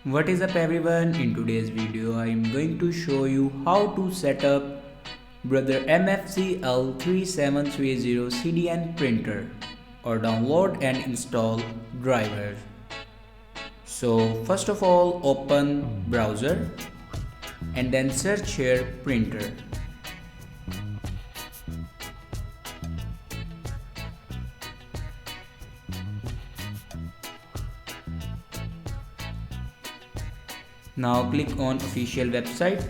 What is up everyone, in today's video I am going to show you how to set up brother MFC L3730CDN printer or download and install drivers. So first of all, open browser and then search here printer. Now click on official website.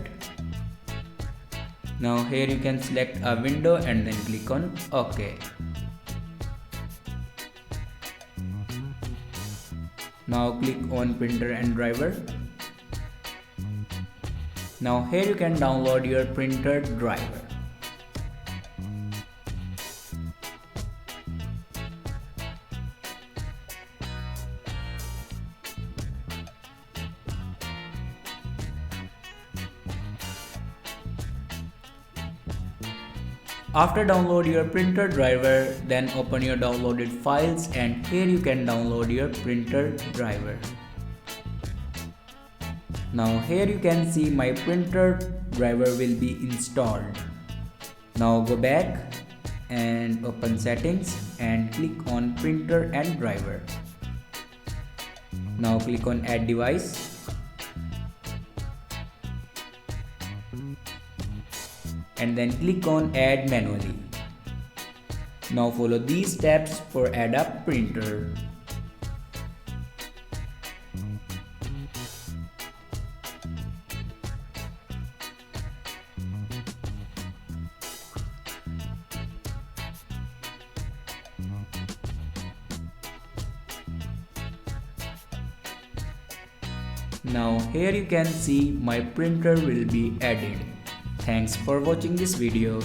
Now here you can select a window and then click on OK. Now click on printer and driver. Now here you can download your printer driver. After download your printer driver, then open your downloaded files and here you can download your printer driver. Now here you can see my printer driver will be installed. Now go back and open settings and click on printer and driver. Now click on add device. And then click on add manually. Now follow these steps for add a printer. Now here you can see my printer will be added. Thanks for watching this video.